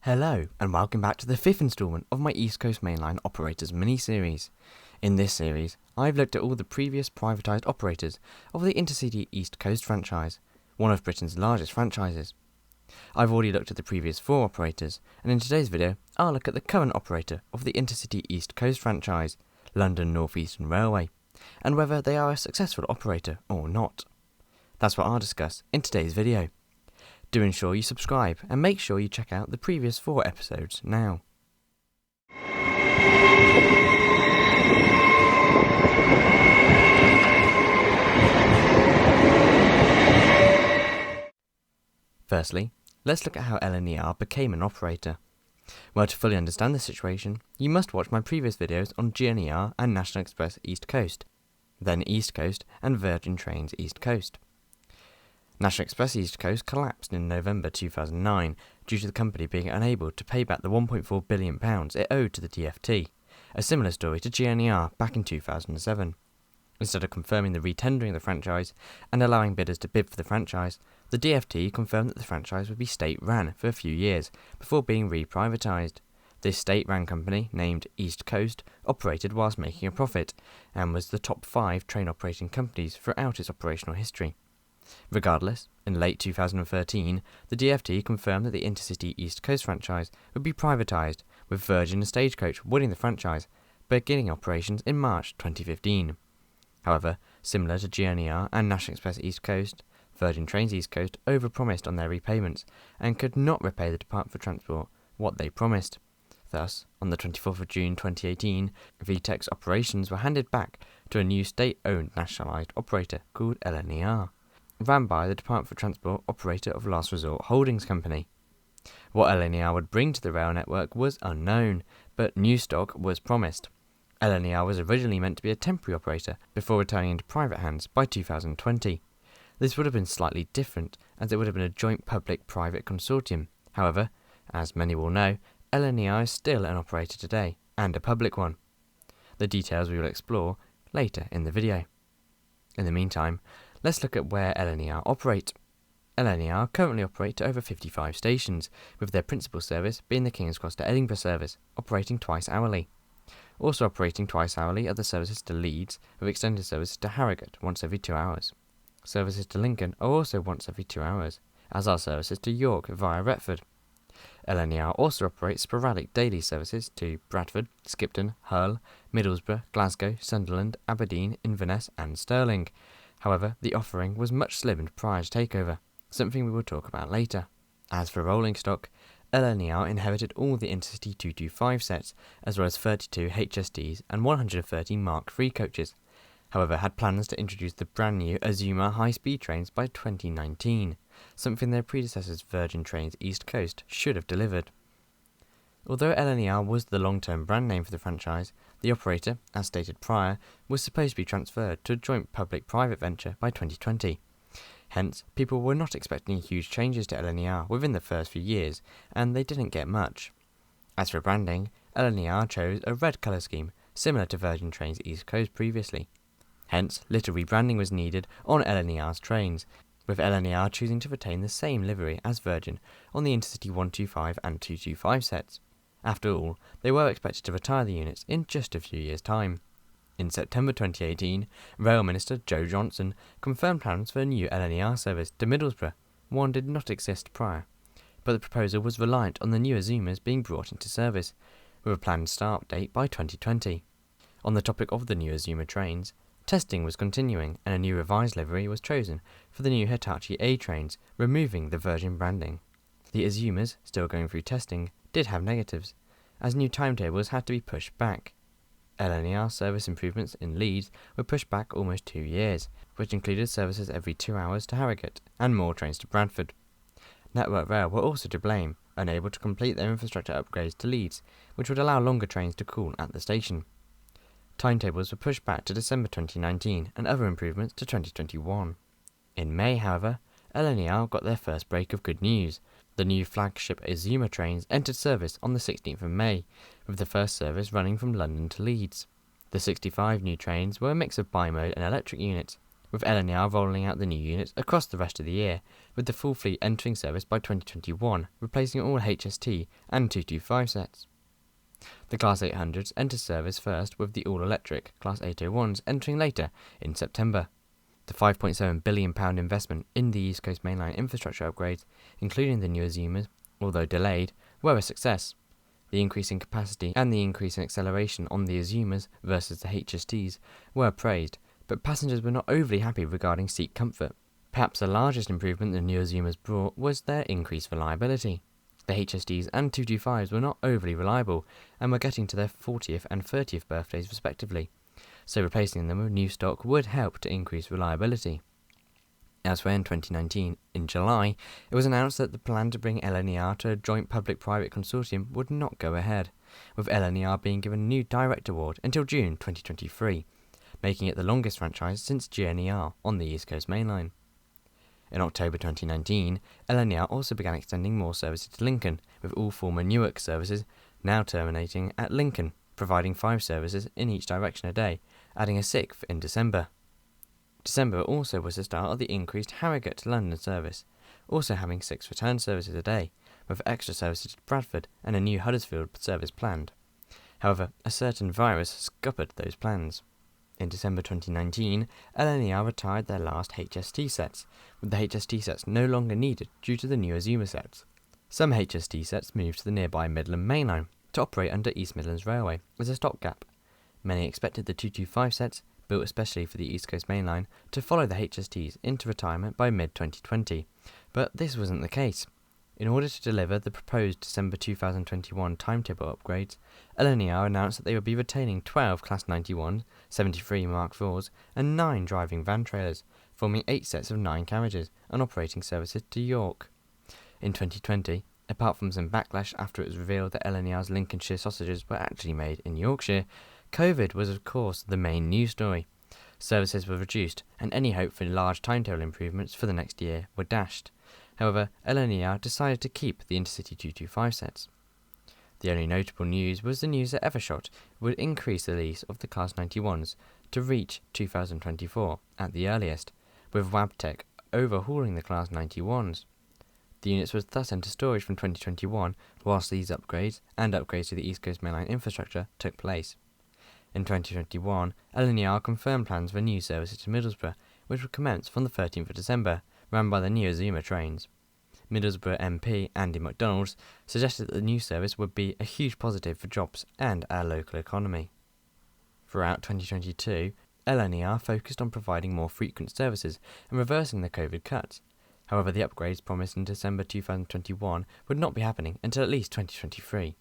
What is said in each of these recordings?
Hello and welcome back to the fifth instalment of my East Coast Mainline operators mini-series. In this series, I've looked at all the previous privatised operators of the Intercity East Coast franchise, one of Britain's largest franchises. I've already looked at the previous 4 operators, and in today's video, I'll look at the current operator of the Intercity East Coast franchise, London North Eastern Railway, and whether they are a successful operator or not. That's what I'll discuss in today's video. Do ensure you subscribe and make sure you check out the previous 4 episodes now. Firstly, let's look at how LNER became an operator. Well, to fully understand the situation, you must watch my previous videos on GNER and National Express East Coast, then East Coast and Virgin Trains East Coast. National Express East Coast collapsed in November 2009 due to the company being unable to pay back the £1.4 billion it owed to the DfT, a similar story to GNER back in 2007. Instead of confirming the retendering of the franchise and allowing bidders to bid for the franchise, the DfT confirmed that the franchise would be state-run for a few years before being re-privatised. This state-run company, named East Coast, operated whilst making a profit, and was the top 5 train operating companies throughout its operational history. Regardless, in late 2013, the DfT confirmed that the Intercity East Coast franchise would be privatised, with Virgin and Stagecoach winning the franchise, beginning operations in March 2015. However, similar to GNER and National Express East Coast, Virgin Trains East Coast overpromised on their repayments and could not repay the Department for Transport what they promised. Thus, on the 24th of June 2018, VTEC's operations were handed back to a new state-owned nationalised operator called LNER, ran by the Department for Transport operator of Last Resort Holdings Company. What LNER would bring to the rail network was unknown, but new stock was promised. LNER was originally meant to be a temporary operator before returning into private hands by 2020. This would have been slightly different, as it would have been a joint public-private consortium. However, as many will know, LNER is still an operator today, and a public one. The details we will explore later in the video. In the meantime, let's look at where LNER operate. LNER currently operate to over 55 stations, with their principal service being the King's Cross to Edinburgh service, operating twice hourly. Also operating twice hourly are the services to Leeds, with extended services to Harrogate once every 2 hours. Services to Lincoln are also once every 2 hours, as are services to York via Retford. LNER also operates sporadic daily services to Bradford, Skipton, Hull, Middlesbrough, Glasgow, Sunderland, Aberdeen, Inverness and Stirling. However, the offering was much slimmed prior to takeover, something we will talk about later. As for rolling stock, LNER inherited all the Intercity 225 sets, as well as 32 HSDs and 130 Mark III coaches. However, had plans to introduce the brand new Azuma high-speed trains by 2019, something their predecessors Virgin Trains East Coast should have delivered. Although LNER was the long-term brand name for the franchise, the operator, as stated prior, was supposed to be transferred to a joint public-private venture by 2020. Hence, people were not expecting huge changes to LNER within the first few years, and they didn't get much. As for branding, LNER chose a red colour scheme, similar to Virgin Trains East Coast previously. Hence, little rebranding was needed on LNER's trains, with LNER choosing to retain the same livery as Virgin on the Intercity 125 and 225 sets. After all, they were expected to retire the units in just a few years' time. In September 2018, Rail Minister Joe Johnson confirmed plans for a new LNER service to Middlesbrough. One did not exist prior, but the proposal was reliant on the new Azumas being brought into service, with a planned start date by 2020. On the topic of the new Azuma trains, testing was continuing and a new revised livery was chosen for the new Hitachi A trains, removing the Virgin branding. The Azumas, still going through testing, did have negatives, as new timetables had to be pushed back. LNER service improvements in Leeds were pushed back almost 2 years, which included services every 2 hours to Harrogate and more trains to Bradford. Network Rail were also to blame, unable to complete their infrastructure upgrades to Leeds, which would allow longer trains to cool at the station. Timetables were pushed back to December 2019 and other improvements to 2021. In May, however, LNER got their first break of good news. The new flagship Azuma trains entered service on the 16th of May, with the first service running from London to Leeds. The 65 new trains were a mix of bi-mode and electric units, with LNER rolling out the new units across the rest of the year, with the full fleet entering service by 2021, replacing all HST and 225 sets. The Class 800s enter service first, with the all-electric Class 801s entering later, in September. The £5.7 billion investment in the East Coast Mainline infrastructure upgrades, including the new Azumers, although delayed, were a success. The increase in capacity and the increase in acceleration on the Azumers versus the HSTs were praised, but passengers were not overly happy regarding seat comfort. Perhaps the largest improvement the new Azumers brought was their increased reliability. The HSTs and 225s were not overly reliable and were getting to their 40th and 30th birthdays respectively, so replacing them with new stock would help to increase reliability. Elsewhere in 2019, in July, it was announced that the plan to bring LNER to a joint public-private consortium would not go ahead, with LNER being given a new direct award until June 2023, making it the longest franchise since GNER on the East Coast Mainline. In October 2019, LNER also began extending more services to Lincoln, with all former Newark services now terminating at Lincoln, providing 5 services in each direction a day, adding a 6th in December. December also was the start of the increased Harrogate to London service, also having 6 return services a day, with extra services to Bradford and a new Huddersfield service planned. However, a certain virus scuppered those plans. In December 2019, LNER retired their last HST sets, with the HST sets no longer needed due to the new Azuma sets. Some HST sets moved to the nearby Midland Mainline to operate under East Midlands Railway as a stopgap. Many expected the 225 sets, built especially for the East Coast Mainline, to follow the HSTs into retirement by mid-2020, but this wasn't the case. In order to deliver the proposed December 2021 timetable upgrades, LNER announced that they would be retaining 12 Class 91s, 73 Mark IVs, and 9 driving van trailers, forming 8 sets of 9 carriages, and operating services to York. In 2020, apart from some backlash after it was revealed that LNER's Lincolnshire sausages were actually made in Yorkshire, COVID was of course the main news story. Services were reduced, and any hope for large timetable improvements for the next year were dashed. However, LNER decided to keep the Intercity 225 sets. The only notable news was the news that Evershot would increase the lease of the Class 91s to reach 2024 at the earliest, with Wabtec overhauling the Class 91s. The units would thus enter storage from 2021 whilst these upgrades and upgrades to the East Coast Mainline infrastructure took place. In 2021, LNER confirmed plans for new services to Middlesbrough, which would commence from the 13th of December, run by the new Azuma trains. Middlesbrough MP Andy MacDonald suggested that the new service would be a huge positive for jobs and our local economy. Throughout 2022, LNER focused on providing more frequent services and reversing the COVID cuts. However, the upgrades promised in December 2021 would not be happening until at least 2023.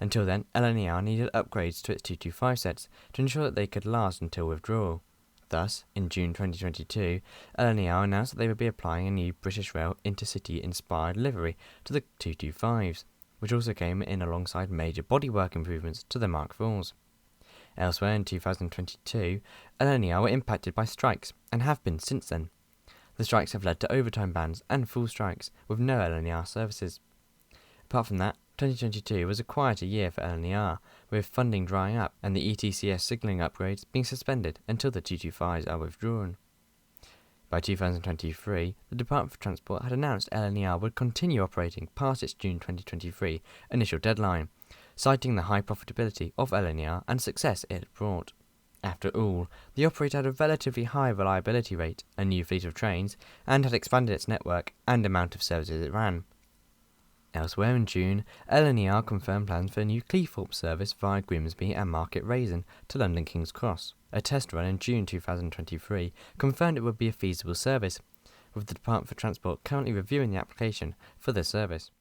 Until then, LNER needed upgrades to its 225 sets to ensure that they could last until withdrawal. Thus, in June 2022, LNER announced that they would be applying a new British Rail Intercity-inspired livery to the 225s, which also came in alongside major bodywork improvements to the Mark IVs. Elsewhere in 2022, LNER were impacted by strikes, and have been since then. The strikes have led to overtime bans and full strikes, with no LNER services. Apart from that, 2022 was a quieter year for LNER, with funding drying up and the ETCS signalling upgrades being suspended until the 225s are withdrawn. By 2023, the Department for Transport had announced LNER would continue operating past its June 2023 initial deadline, citing the high profitability of LNER and success it had brought. After all, the operator had a relatively high reliability rate, a new fleet of trains, and had expanded its network and amount of services it ran. Elsewhere in June, LNER confirmed plans for a new Cleethorpes service via Grimsby and Market Raisin to London King's Cross. A test run in June 2023 confirmed it would be a feasible service, with the Department for Transport currently reviewing the application for the service.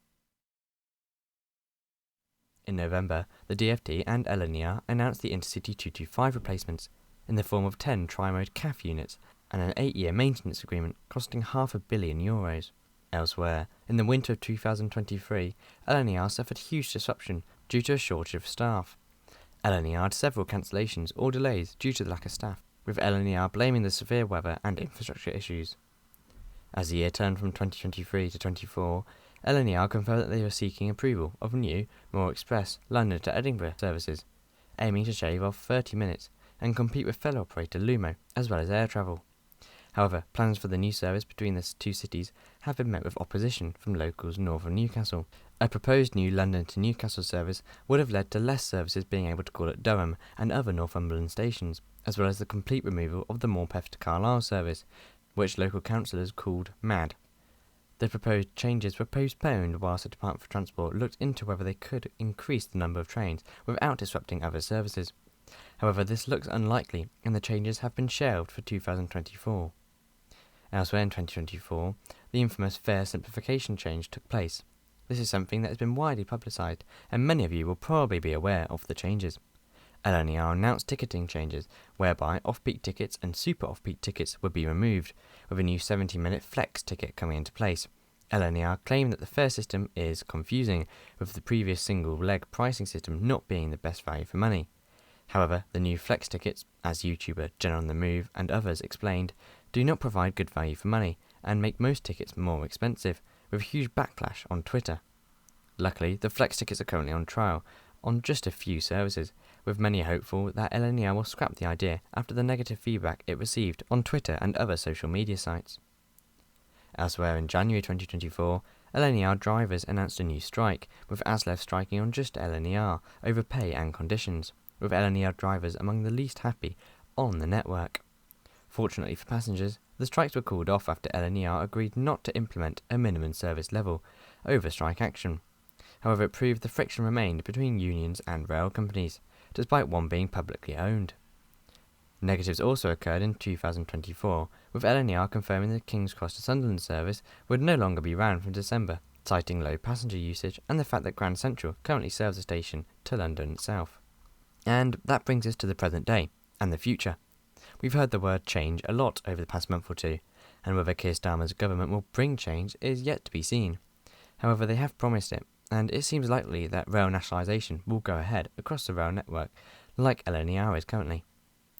In November, the DfT and LNER announced the Intercity 225 replacements, in the form of 10 tri-mode CAF units and an 8-year maintenance agreement costing €500 million. Elsewhere, in the winter of 2023, LNER suffered huge disruption due to a shortage of staff. LNER had several cancellations or delays due to the lack of staff, with LNER blaming the severe weather and infrastructure issues. As the year turned from 2023 to 24, LNER confirmed that they were seeking approval of new, more express London to Edinburgh services, aiming to shave off 30 minutes and compete with fellow operator Lumo, as well as air travel. However, plans for the new service between the two cities have been met with opposition from locals north of Newcastle. A proposed new London to Newcastle service would have led to less services being able to call at Durham and other Northumberland stations, as well as the complete removal of the Morpeth to Carlisle service, which local councillors called mad. The proposed changes were postponed whilst the Department for Transport looked into whether they could increase the number of trains without disrupting other services. However, this looks unlikely, and the changes have been shelved for 2024. Elsewhere in 2024, the infamous fare simplification change took place. This is something that has been widely publicised, and many of you will probably be aware of the changes. LNER announced ticketing changes, whereby off-peak tickets and super off-peak tickets would be removed, with a new 70-minute flex ticket coming into place. LNER claimed that the fare system is confusing, with the previous single-leg pricing system not being the best value for money. However, the new flex tickets, as YouTuber Jen on the Move and others explained, do not provide good value for money and make most tickets more expensive, with huge backlash on Twitter. Luckily, the flex tickets are currently on trial on just a few services, with many hopeful that LNER will scrap the idea after the negative feedback it received on Twitter and other social media sites. Elsewhere in January 2024, LNER drivers announced a new strike, with ASLEF striking on just LNER over pay and conditions, with LNER drivers among the least happy on the network. Fortunately for passengers, the strikes were called off after LNER agreed not to implement a minimum service level over strike action. However, it proved the friction remained between unions and rail companies, despite one being publicly owned. Negatives also occurred in 2024, with LNER confirming the King's Cross to Sunderland service would no longer be ran from December, citing low passenger usage and the fact that Grand Central currently serves the station to London itself. And that brings us to the present day, and the future. We've heard the word change a lot over the past month or two, and whether Keir Starmer's government will bring change is yet to be seen. However, they have promised it, and it seems likely that rail nationalisation will go ahead across the rail network, like LNER is currently.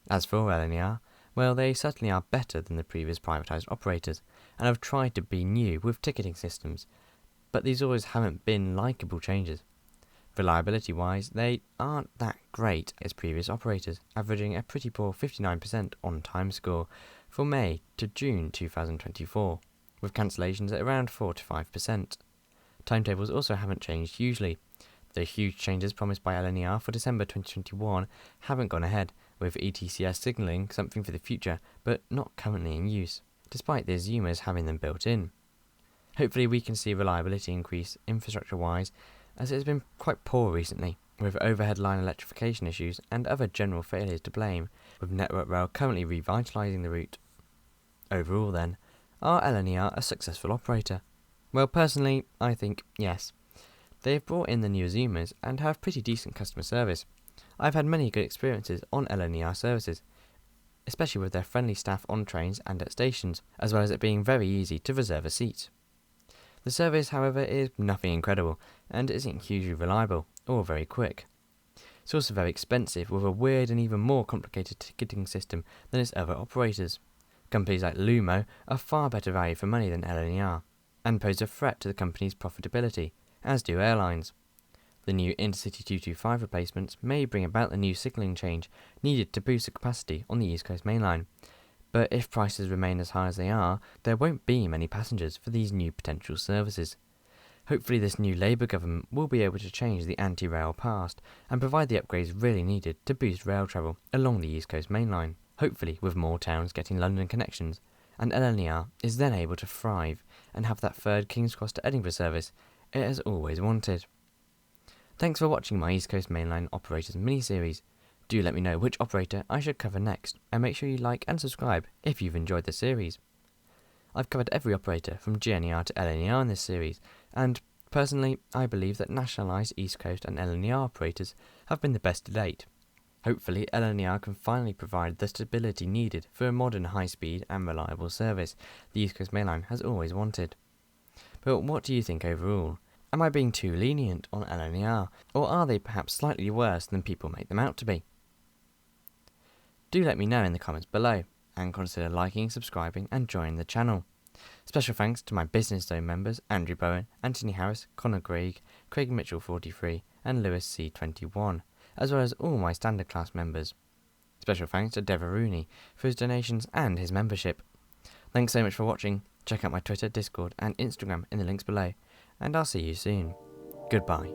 As for LNER, well, they certainly are better than the previous privatised operators, and have tried to be new with ticketing systems, but these always haven't been likeable changes. Reliability-wise, they aren't that great as previous operators, averaging a pretty poor 59% on-time score for May to June 2024, with cancellations at around 4 to 5%. Timetables also haven't changed hugely. The huge changes promised by LNER for December 2021 haven't gone ahead, with ETCS signalling something for the future, but not currently in use, despite the Zoomers having them built in. Hopefully we can see reliability increase infrastructure-wise, as it has been quite poor recently, with overhead line electrification issues and other general failures to blame, with Network Rail currently revitalising the route. Overall then, are LNER a successful operator? Well, personally, I think yes. They have brought in the new Zoomers and have pretty decent customer service. I've had many good experiences on LNER services, especially with their friendly staff on trains and at stations, as well as it being very easy to reserve a seat. The service, however, is nothing incredible, and isn't hugely reliable, or very quick. It's also very expensive, with a weird and even more complicated ticketing system than its other operators. Companies like Lumo are far better value for money than LNER, and pose a threat to the company's profitability, as do airlines. The new Intercity 225 replacements may bring about the new signalling change needed to boost the capacity on the East Coast Mainline, but if prices remain as high as they are, there won't be many passengers for these new potential services. Hopefully this new Labour government will be able to change the anti-rail past and provide the upgrades really needed to boost rail travel along the East Coast Mainline, hopefully with more towns getting London connections, and LNER is then able to thrive and have that third King's Cross to Edinburgh service it has always wanted. Thanks for watching my East Coast Mainline Operators mini-series. Do let me know which operator I should cover next, and make sure you like and subscribe if you've enjoyed the series. I've covered every operator from GNER to LNER in this series, and personally I believe that nationalised East Coast and LNER operators have been the best to date. Hopefully LNER can finally provide the stability needed for a modern high-speed and reliable service the East Coast Mainline has always wanted. But what do you think overall? Am I being too lenient on LNER, or are they perhaps slightly worse than people make them out to be? Do let me know in the comments below, and consider liking, subscribing and joining the channel. Special thanks to my Business Zone members Andrew Bowen, Anthony Harris, Connor Greig, Craig Mitchell 43 and Lewis C21, as well as all my standard class members. Special thanks to Dever Rooney for his donations and his membership. Thanks so much for watching. Check out my Twitter, Discord and Instagram in the links below, and I'll see you soon. Goodbye.